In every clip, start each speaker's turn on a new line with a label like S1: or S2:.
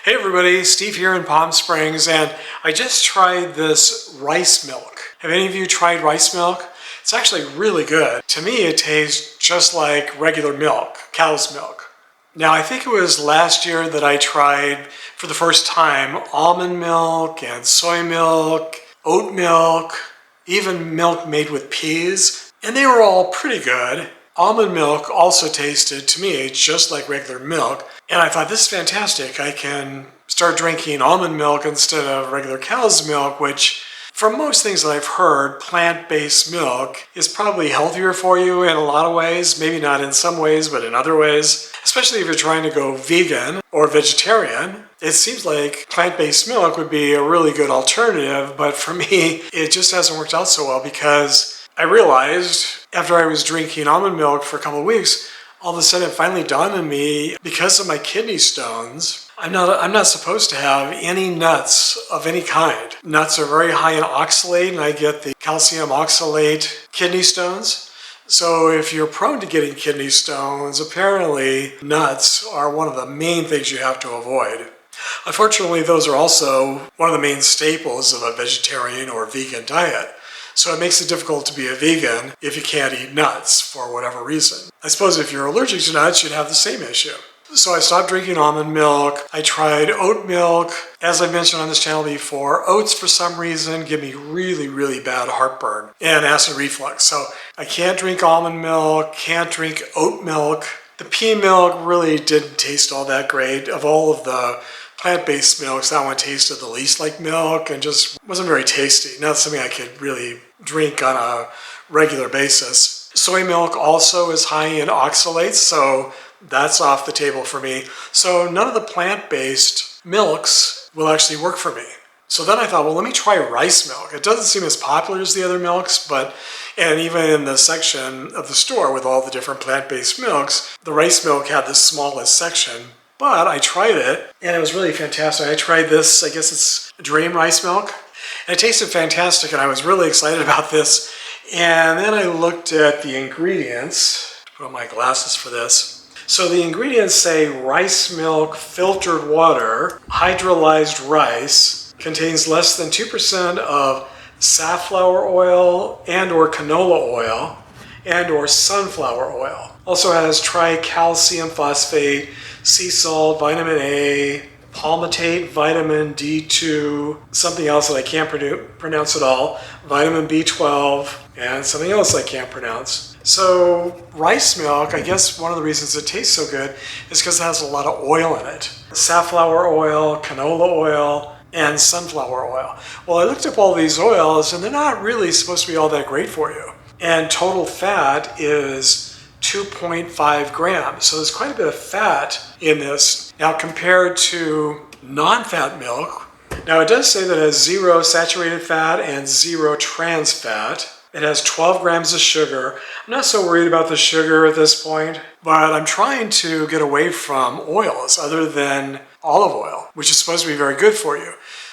S1: Hey everybody, Steve here in Palm Springs, and I just tried this rice milk. Have any of you tried rice milk? It's actually really good. To me, it tastes just like regular milk, cow's milk. Now, I think it was last year that I tried for the first time almond milk and soy milk, oat milk, even milk made with peas, and they were all pretty good. Almond milk also tasted, to me, just like regular milk, and I thought, this is fantastic. I can start drinking almond milk instead of regular cow's milk, which, from most things that I've heard, plant-based milk is probably healthier for you in a lot of ways, maybe not in some ways, but in other ways. Especially if you're trying to go vegan or vegetarian, it seems like plant-based milk would be a really good alternative, but for me, it just hasn't worked out so well because I realized after I was drinking almond milk for a couple of weeks, all of a sudden it finally dawned on me, because of my kidney stones, I'm not supposed to have any nuts of any kind. Nuts are very high in oxalate, and I get the calcium oxalate kidney stones. So if you're prone to getting kidney stones, apparently nuts are one of the main things you have to avoid. Unfortunately, those are also one of the main staples of a vegetarian or vegan diet. So it makes it difficult to be a vegan if you can't eat nuts for whatever reason. I suppose if you're allergic to nuts, you'd have the same issue. So I stopped drinking almond milk. I tried oat milk. As I mentioned on this channel before, oats for some reason give me really, really bad heartburn and acid reflux. So I can't drink almond milk, can't drink oat milk. The pea milk really didn't taste all that great. Of all of the plant-based milks, that one tasted the least like milk and just wasn't very tasty. Not something I could really drink on a regular basis. Soy milk also is high in oxalates, so that's off the table for me. So none of the plant-based milks will actually work for me. So then I thought, well, let me try rice milk. It doesn't seem as popular as the other milks, and even in the section of the store with all the different plant-based milks, the rice milk had the smallest section. But I tried it, and it was really fantastic. I tried this, I guess it's Dream rice milk, and it tasted fantastic, and I was really excited about this. And then I looked at the ingredients. Put on my glasses for this. So the ingredients say rice milk, filtered water, hydrolyzed rice, contains less than 2% of safflower oil and or canola oil and or sunflower oil. Also has tricalcium phosphate, sea salt, vitamin A, palmitate, vitamin D2, something else that I can't pronounce at all, vitamin B12, and something else I can't pronounce. So rice milk, I guess one of the reasons it tastes so good is because it has a lot of oil in it. Safflower oil, canola oil, and sunflower oil. Well, I looked up all these oils, and they're not really supposed to be all that great for you. And total fat is 2.5 grams. So there's quite a bit of fat in this. Now compared to non-fat milk, now it does say that it has 0 saturated fat and 0 trans fat. It has 12 grams of sugar. I'm not so worried about the sugar at this point, but I'm trying to get away from oils other than olive oil, which is supposed to be very good for you.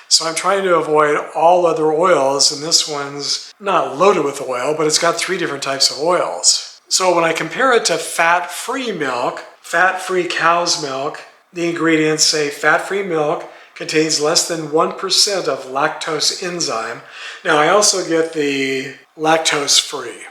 S1: So I'm trying to avoid all other oils, and this one's not loaded with oil, but it's got 3 different types of oils. So when I compare it to fat-free milk, fat-free cow's milk, the ingredients say fat-free milk contains less than 1% of lactose enzyme. Now I also get the lactose-free.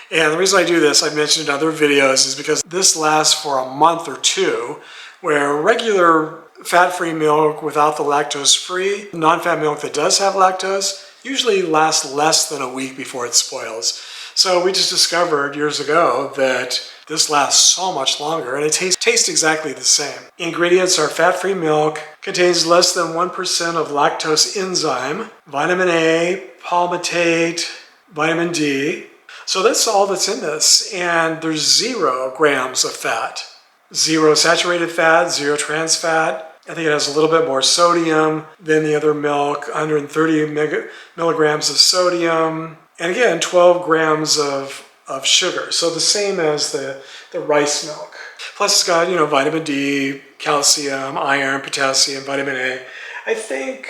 S1: And the reason I do this, I've mentioned in other videos, is because this lasts for a month or two, where regular fat-free milk without the lactose-free, non-fat milk that does have lactose, usually lasts less than a week before it spoils. So we just discovered years ago that this lasts so much longer, and it tastes exactly the same. Ingredients are fat-free milk, contains less than 1% of lactose enzyme, vitamin A, palmitate, vitamin D. So that's all that's in this, and there's 0 grams of fat. 0 saturated fat, 0 trans fat. I think it has a little bit more sodium than the other milk, 130 milligrams of sodium. And again, 12 grams of sugar, so the same as the rice milk. Plus it's got, vitamin D, calcium, iron, potassium, vitamin A. I think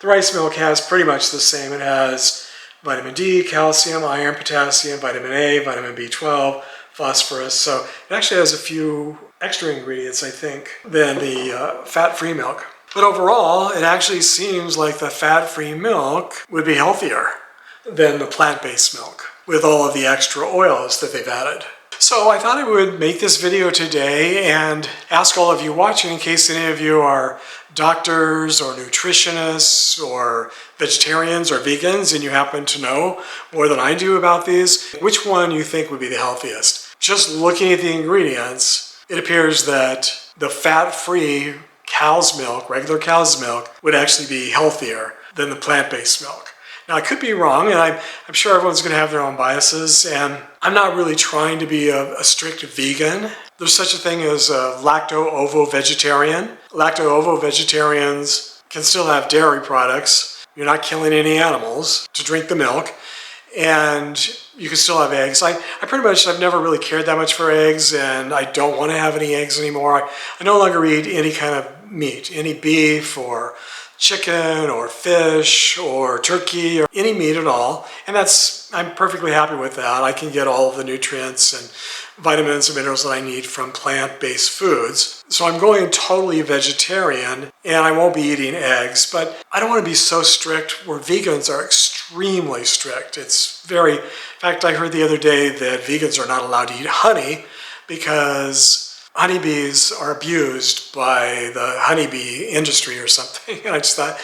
S1: the rice milk has pretty much the same. It has vitamin D, calcium, iron, potassium, vitamin A, vitamin B12, phosphorus. So it actually has a few extra ingredients, I think, than the fat-free milk. But overall, it actually seems like the fat-free milk would be healthier than the plant-based milk with all of the extra oils that they've added. So I thought I would make this video today and ask all of you watching, in case any of you are doctors or nutritionists or vegetarians or vegans and you happen to know more than I do about these, which one you think would be the healthiest. Just looking at the ingredients, it appears that the fat-free cow's milk, regular cow's milk, would actually be healthier than the plant-based milk. Now, I could be wrong, and I'm sure everyone's going to have their own biases, and I'm not really trying to be a strict vegan. There's such a thing as a lacto-ovo-vegetarian. Lacto-ovo-vegetarians can still have dairy products. You're not killing any animals to drink the milk, and you can still have eggs. I've never really cared that much for eggs, and I don't want to have any eggs anymore. I no longer eat any kind of meat, any beef or chicken or fish or turkey or any meat at all, and I'm perfectly happy with that. I can get all of the nutrients and vitamins and minerals that I need from plant-based foods. So I'm going totally vegetarian, and I won't be eating eggs, but I don't want to be so strict where vegans are extremely strict. In fact, I heard the other day that vegans are not allowed to eat honey because honeybees are abused by the honeybee industry or something. And I just thought,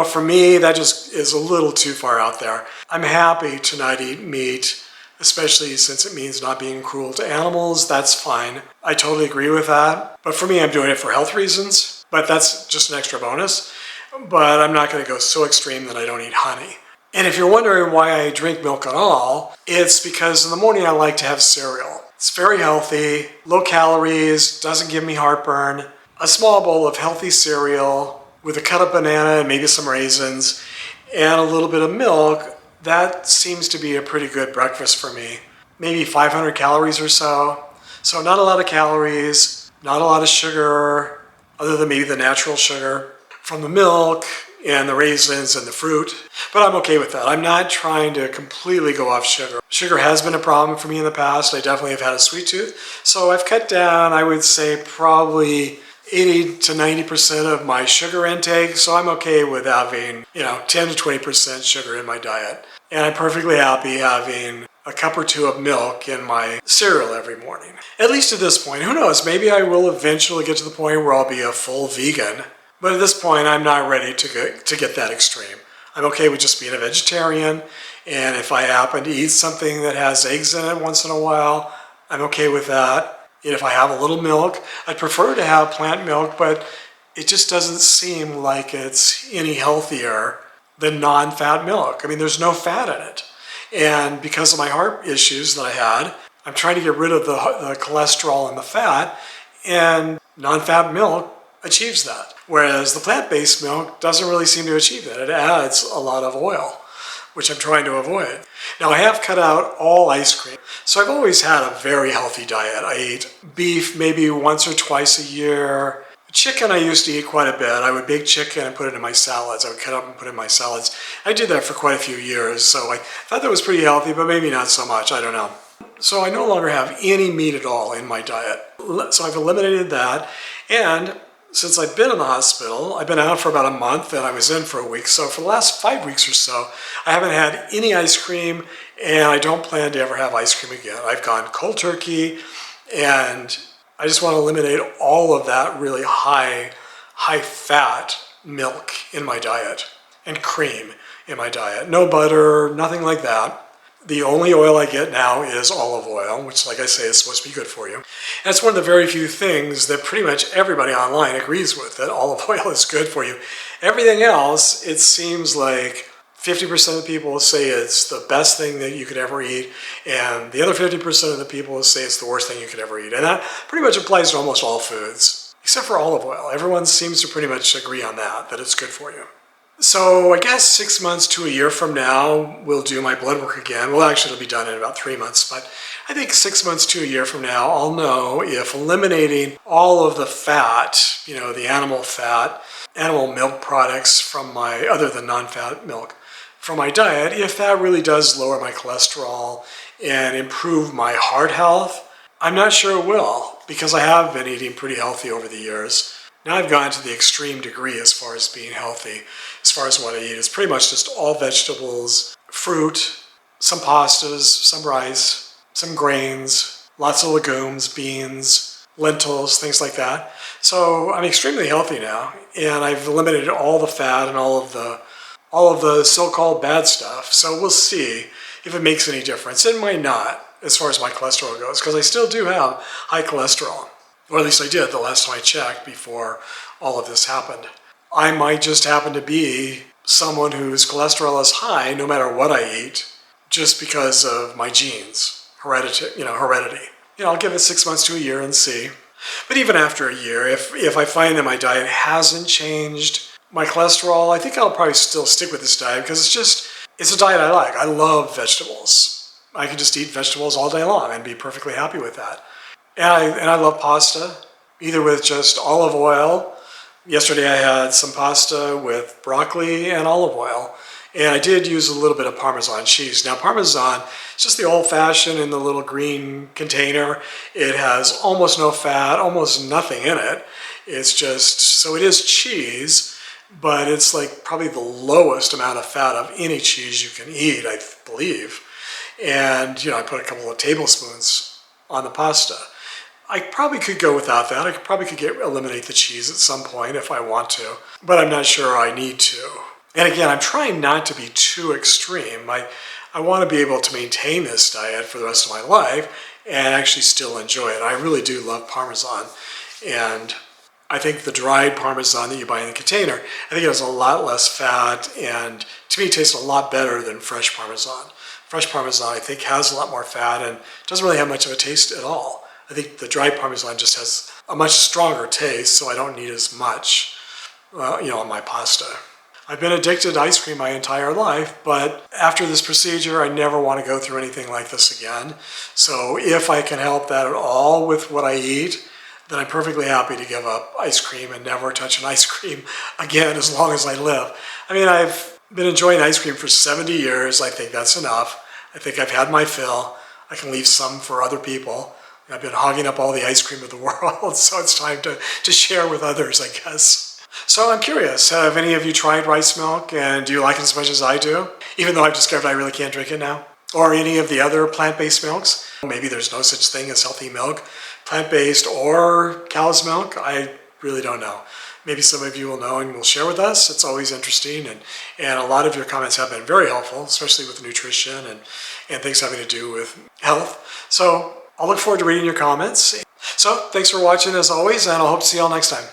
S1: for me, that just is a little too far out there. I'm happy to not eat meat, especially since it means not being cruel to animals. That's fine. I totally agree with that. But for me, I'm doing it for health reasons, but that's just an extra bonus. But I'm not going to go so extreme that I don't eat honey. And if you're wondering why I drink milk at all, it's because in the morning I like to have cereal. It's very healthy, low calories, doesn't give me heartburn. A small bowl of healthy cereal with a cut up banana and maybe some raisins and a little bit of milk, that seems to be a pretty good breakfast for me. Maybe 500 calories or so. So not a lot of calories, not a lot of sugar, other than maybe the natural sugar from the milk and the raisins and the fruit. But I'm okay with that. I'm not trying to completely go off sugar. Sugar has been a problem for me in the past. I definitely have had a sweet tooth. So I've cut down, I would say, probably 80 to 90% of my sugar intake. So I'm okay with having, 10 to 20% sugar in my diet. And I'm perfectly happy having a cup or two of milk in my cereal every morning. At least at this point. Who knows? Maybe I will eventually get to the point where I'll be a full vegan. But at this point, I'm not ready to get that extreme. I'm okay with just being a vegetarian, and if I happen to eat something that has eggs in it once in a while, I'm okay with that. And if I have a little milk, I'd prefer to have plant milk, but it just doesn't seem like it's any healthier than non-fat milk. I mean, there's no fat in it. And because of my heart issues that I had, I'm trying to get rid of the cholesterol and the fat, and non-fat milk achieves that. Whereas the plant-based milk doesn't really seem to achieve that. It adds a lot of oil, which I'm trying to avoid. Now, I have cut out all ice cream. So I've always had a very healthy diet. I eat beef maybe once or twice a year. Chicken I used to eat quite a bit. I would bake chicken and put it in my salads. I would cut up and put it in my salads. I did that for quite a few years, so I thought that was pretty healthy, but maybe not so much. I don't know. So I no longer have any meat at all in my diet. So I've eliminated that, and since I've been in the hospital, I've been out for about a month and I was in for a week. So for the last 5 weeks or so, I haven't had any ice cream, and I don't plan to ever have ice cream again. I've gone cold turkey, and I just want to eliminate all of that really high fat milk in my diet and cream in my diet. No butter, nothing like that. The only oil I get now is olive oil, which, like I say, is supposed to be good for you. And it's one of the very few things that pretty much everybody online agrees with, that olive oil is good for you. Everything else, it seems like 50% of the people say it's the best thing that you could ever eat, and the other 50% of the people say it's the worst thing you could ever eat. And that pretty much applies to almost all foods, except for olive oil. Everyone seems to pretty much agree on that it's good for you. So I guess 6 months to a year from now, we'll do my blood work again. Well, actually, it'll be done in about 3 months, but I think 6 months to a year from now, I'll know if eliminating all of the fat, the animal fat, animal milk products from other than non-fat milk, from my diet, if that really does lower my cholesterol and improve my heart health. I'm not sure it will, because I have been eating pretty healthy over the years. Now I've gone to the extreme degree as far as being healthy. As far as what I eat, it's pretty much just all vegetables, fruit, some pastas, some rice, some grains, lots of legumes, beans, lentils, things like that. So I'm extremely healthy now, and I've eliminated all the fat and all of the so-called bad stuff. So we'll see if it makes any difference. It might not, as far as my cholesterol goes, because I still do have high cholesterol. Or at least I did the last time I checked before all of this happened. I might just happen to be someone whose cholesterol is high no matter what I eat, just because of my genes, heredity. I'll give it 6 months to a year and see. But even after a year, if I find that my diet hasn't changed my cholesterol, I think I'll probably still stick with this diet because it's a diet I like. I love vegetables. I can just eat vegetables all day long and be perfectly happy with that. And I love pasta, either with just olive oil. Yesterday I had some pasta with broccoli and olive oil. And I did use a little bit of Parmesan cheese. Now Parmesan, it's just the old-fashioned in the little green container. It has almost no fat, almost nothing in it. It's just, so it is cheese, but it's like probably the lowest amount of fat of any cheese you can eat, I believe. And, I put a couple of tablespoons on the pasta. I probably could go without that. I probably could eliminate the cheese at some point if I want to, but I'm not sure I need to. And again, I'm trying not to be too extreme. I want to be able to maintain this diet for the rest of my life and actually still enjoy it. I really do love Parmesan. And I think the dried Parmesan that you buy in the container, I think it has a lot less fat and to me it tastes a lot better than fresh Parmesan. Fresh Parmesan I think has a lot more fat and doesn't really have much of a taste at all. I think the dried Parmesan just has a much stronger taste, so I don't need as much, on my pasta. I've been addicted to ice cream my entire life, but after this procedure, I never want to go through anything like this again. So if I can help that at all with what I eat, then I'm perfectly happy to give up ice cream and never touch an ice cream again as long as I live. I mean, I've been enjoying ice cream for 70 years. I think that's enough. I think I've had my fill. I can leave some for other people. I've been hogging up all the ice cream of the world, so it's time to share with others, I guess. So I'm curious, have any of you tried rice milk, and do you like it as much as I do? Even though I've discovered I really can't drink it now? Or any of the other plant-based milks? Maybe there's no such thing as healthy milk, plant-based or cow's milk? I really don't know. Maybe some of you will know and will share with us. It's always interesting, and a lot of your comments have been very helpful, especially with nutrition and things having to do with health. So I'll look forward to reading your comments. So thanks for watching as always, and I'll hope to see you all next time.